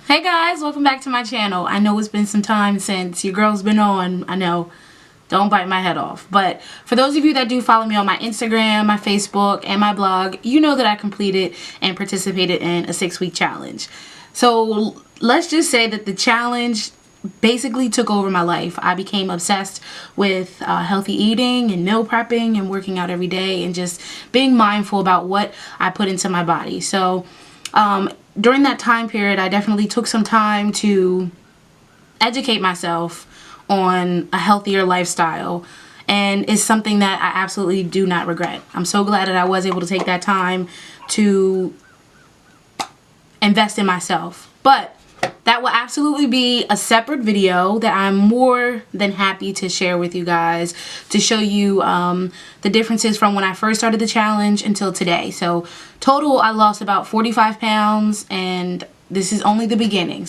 Hey guys, welcome back to my channel. I know it's been some time since your girl's been on. I know, don't bite my head off. But for those of you that do follow me on my Instagram, my Facebook, and my blog, you know that I completed and participated in a 6-week challenge. So let's just say that the challenge basically took over my life. I became obsessed with healthy eating and meal prepping and working out every day and just being mindful about what I put into my body. So during that time period, I definitely took some time to educate myself on a healthier lifestyle. And it's something that I absolutely do not regret. I'm so glad that I was able to take that time to invest in myself. But that will absolutely be a separate video that I'm more than happy to share with you guys to show you the differences from when I first started the challenge until today. So total, I lost about 45 pounds, and this is only the beginning.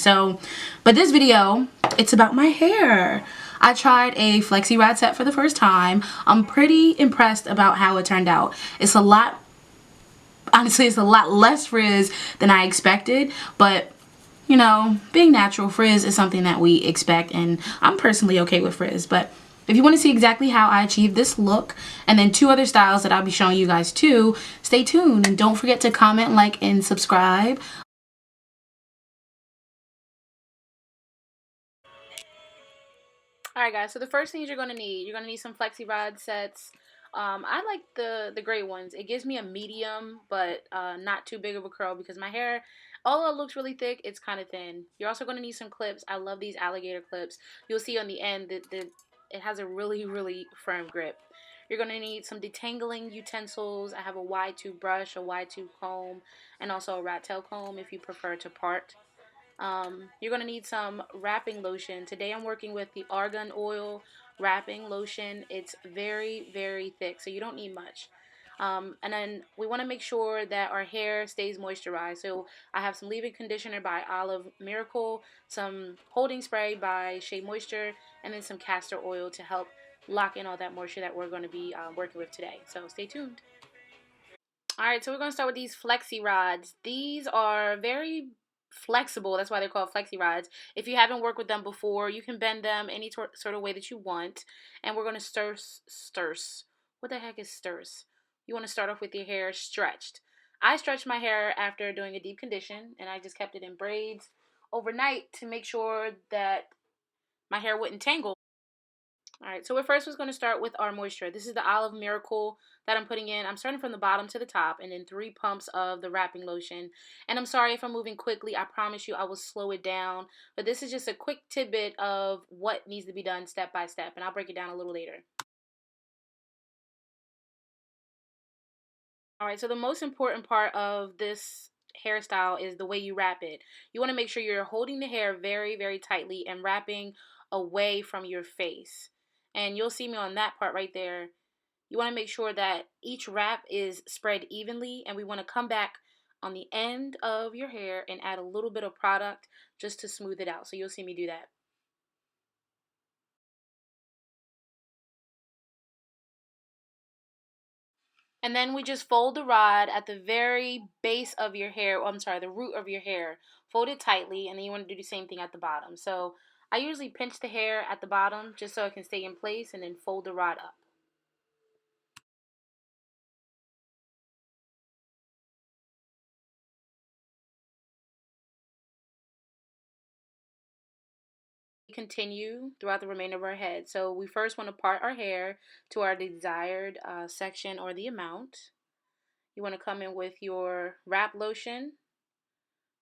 But this video, it's about my hair. I tried a flexi rod set for the first time. I'm pretty impressed about how it turned out. Honestly, it's a lot less frizz than I expected, but you know, being natural, frizz is something that we expect, and I'm personally okay with frizz. But if you want to see exactly how I achieved this look, and then 2 other styles that I'll be showing you guys too, stay tuned and don't forget to comment, like, and subscribe. Alright guys, so the first things you're gonna need some flexi rod sets. I like the gray ones. It gives me a medium, but not too big of a curl because my hair, although it looks really thick, it's kind of thin. You're also gonna need some clips. I love these alligator clips. You'll see on the end that it has a really firm grip. You're gonna need some detangling utensils. I have a wide tube brush, a wide tube comb, and also a rat tail comb if you prefer to part. You're going to need some wrapping lotion. Today I'm working with the Aragon Oil wrapping lotion. It's very thick, so you don't need much. And then we want to make sure that our hair stays moisturized. So I have some leave-in conditioner by Olive Miracle, some holding spray by Shea Moisture, and then some castor oil to help lock in all that moisture that we're going to be working with today. So stay tuned. Alright, so we're going to start with these flexi rods. These are very flexible. That's why they're called flexi rods. If you haven't worked with them before, you can bend them any sort of way that you want. And we're going to stirs. What the heck is stirs? You want to start off with your hair stretched. I stretched my hair after doing a deep condition, and I just kept it in braids overnight to make sure that my hair wouldn't tangle. Alright, so we're first was going to start with our moisture. This is the Olive Miracle that I'm putting in. I'm starting from the bottom to the top, and then 3 pumps of the wrapping lotion. And I'm sorry if I'm moving quickly. I promise you I will slow it down. But this is just a quick tidbit of what needs to be done step by step, and I'll break it down a little later. Alright, so the most important part of this hairstyle is the way you wrap it. You want to make sure you're holding the hair very tightly and wrapping away from your face. And you'll see me on that part right there. You want to make sure that each wrap is spread evenly, and we want to come back on the end of your hair and add a little bit of product just to smooth it out. So you'll see me do that. And then we just fold the rod at the very base of your hair. Oh, I'm sorry, the root of your hair. Fold it tightly, and then you want to do the same thing at the bottom. So I usually pinch the hair at the bottom just so it can stay in place, and then fold the rod up. Continue throughout the remainder of our head. So we first want to part our hair to our desired section or the amount. You want to come in with your wrap lotion,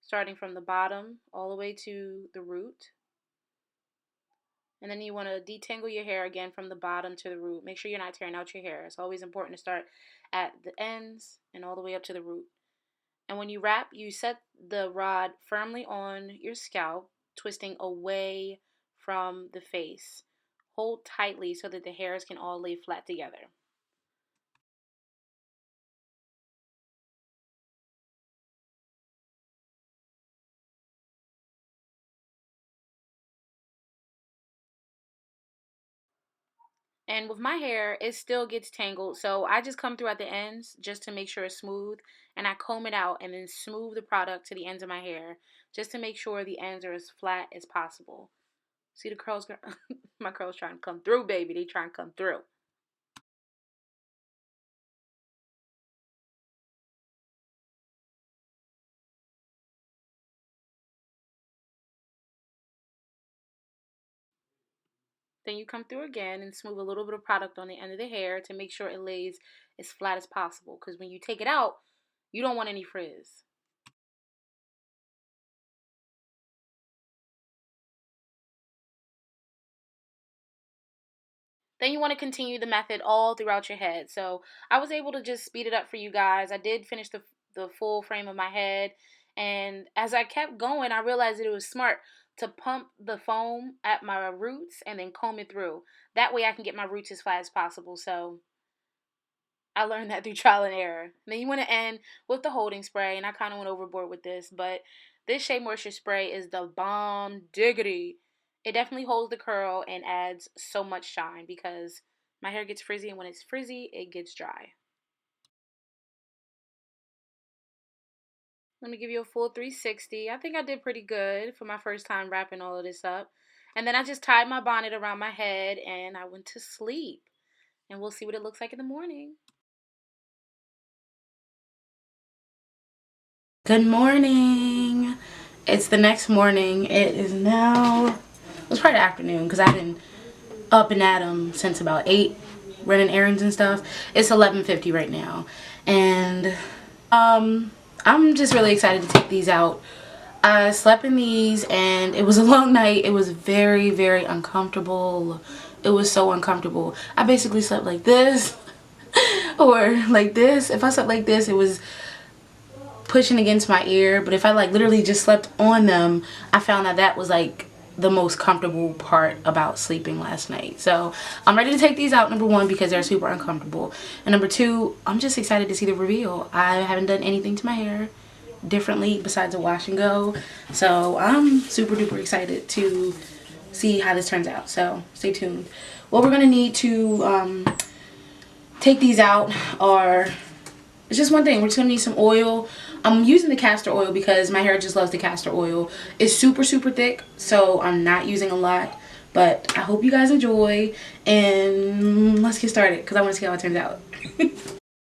starting from the bottom all the way to the root. And then you want to detangle your hair again from the bottom to the root. Make sure you're not tearing out your hair. It's always important to start at the ends and all the way up to the root. And when you wrap, you set the rod firmly on your scalp, twisting away from the face. Hold tightly so that the hairs can all lay flat together. And with my hair, it still gets tangled, so I just come through at the ends just to make sure it's smooth, and I comb it out and then smooth the product to the ends of my hair just to make sure the ends are as flat as possible. See the curls? My curls trying to come through, baby. They trying to come through. Then you come through again and smooth a little bit of product on the end of the hair to make sure it lays as flat as possible. Because when you take it out, you don't want any frizz. Then you want to continue the method all throughout your head. So I was able to just speed it up for you guys. I did finish the full frame of my head. And as I kept going, I realized that it was smart to pump the foam at my roots and then comb it through. That way I can get my roots as flat as possible. So I learned that through trial and error. And then you want to end with the holding spray, and I kind of went overboard with this, but this Shea Moisture spray is the bomb diggity. It definitely holds the curl and adds so much shine because my hair gets frizzy, and when it's frizzy, it gets dry. Let me give you a full 360. I think I did pretty good for my first time wrapping all of this up. And then I just tied my bonnet around my head and I went to sleep. And we'll see what it looks like in the morning. Good morning. It's the next morning. It is now, it was probably the afternoon because I've been up and at 'em since about 8, running errands and stuff. It's 11:50 right now. And I'm just really excited to take these out. I slept in these and it was a long night. It was very, very uncomfortable. It was so uncomfortable. I basically slept like this or like this. If I slept like this, it was pushing against my ear, but if I like literally just slept on them, I found that that was like the most comfortable part about sleeping last night. So I'm ready to take these out, number one, because they're super uncomfortable, and number two, I'm just excited to see the reveal. I haven't done anything to my hair differently besides a wash and go, so I'm super duper excited to see how this turns out. So stay tuned. What we're gonna need to take these out are, it's just one thing. We're just gonna need some oil. I'm using the castor oil because my hair just loves the castor oil. It's super, super thick, so I'm not using a lot. But I hope you guys enjoy, and let's get started because I want to see how it turns out.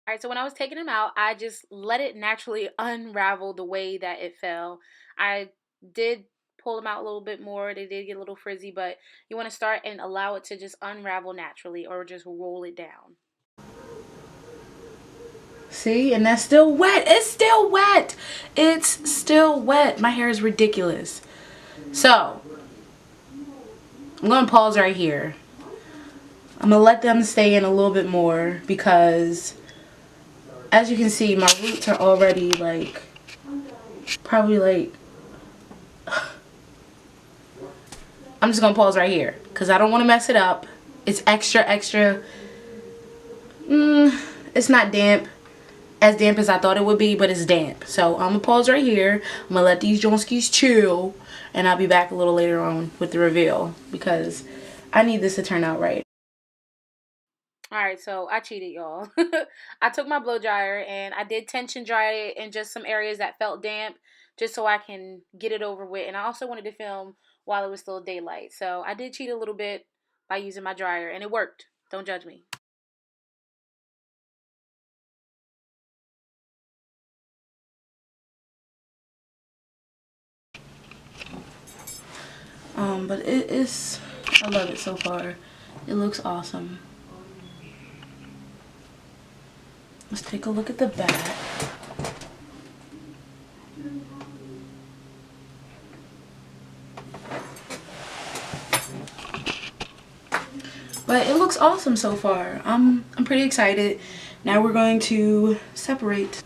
Alright, so when I was taking them out, I just let it naturally unravel the way that it fell. I did pull them out a little bit more. They did get a little frizzy, but you want to start and allow it to just unravel naturally or just roll it down. See, and that's still wet. It's still wet. It's still wet. My hair is ridiculous. So, I'm going to pause right here. I'm going to let them stay in a little bit more because, as you can see, my roots are already like, probably like, I'm just going to pause right here because I don't want to mess it up. It's extra, extra, it's not damp. As damp as I thought it would be, but it's damp. So I'm gonna pause right here. I'm gonna let these Jonskis chill, and I'll be back a little later on with the reveal because I need this to turn out right. Alright, so I cheated, y'all. I took my blow dryer and I did tension dry it in just some areas that felt damp just so I can get it over with. And I also wanted to film while it was still daylight. So I did cheat a little bit by using my dryer and it worked. Don't judge me. But it is, I love it so far. It looks awesome. Let's take a look at the back. But it looks awesome so far. I'm pretty excited. Now we're going to separate.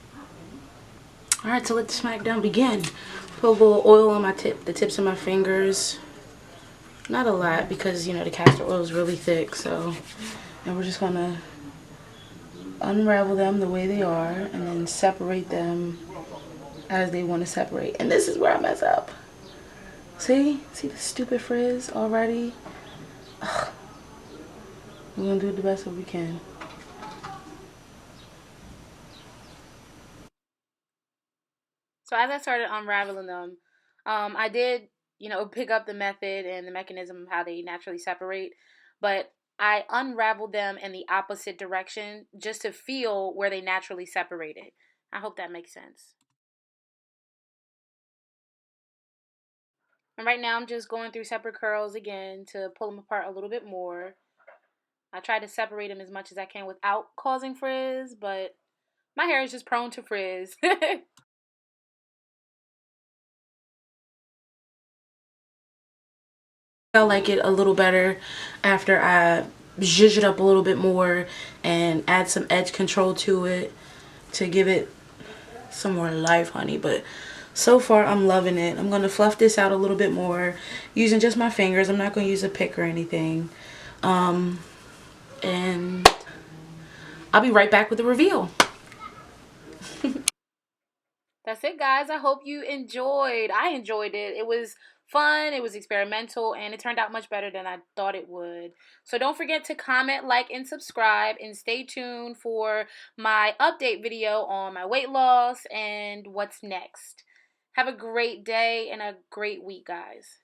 Alright, so let the smackdown begin. Put a little oil on my the tips of my fingers. Not a lot because, you know, the castor oil is really thick. So, and we're just going to unravel them the way they are and then separate them as they want to separate. And this is where I mess up. See? See the stupid frizz already? Ugh. We're going to do it the best that we can. So as I started unraveling them, I did, pick up the method and the mechanism of how they naturally separate, but I unraveled them in the opposite direction just to feel where they naturally separated. I hope that makes sense. And right now I'm just going through separate curls again to pull them apart a little bit more. I try to separate them as much as I can without causing frizz, but my hair is just prone to frizz. I like it a little better after I zhuzh it up a little bit more and add some edge control to it to give it some more life, honey. But so far I'm loving it. I'm going to fluff this out a little bit more using just my fingers. I'm not going to use a pick or anything. And I'll be right back with the reveal. That's it, guys. I hope you enjoyed. I enjoyed it. It was fun, it was experimental, and it turned out much better than I thought it would. So don't forget to comment, like, and subscribe, and stay tuned for my update video on my weight loss and what's next. Have a great day and a great week, guys.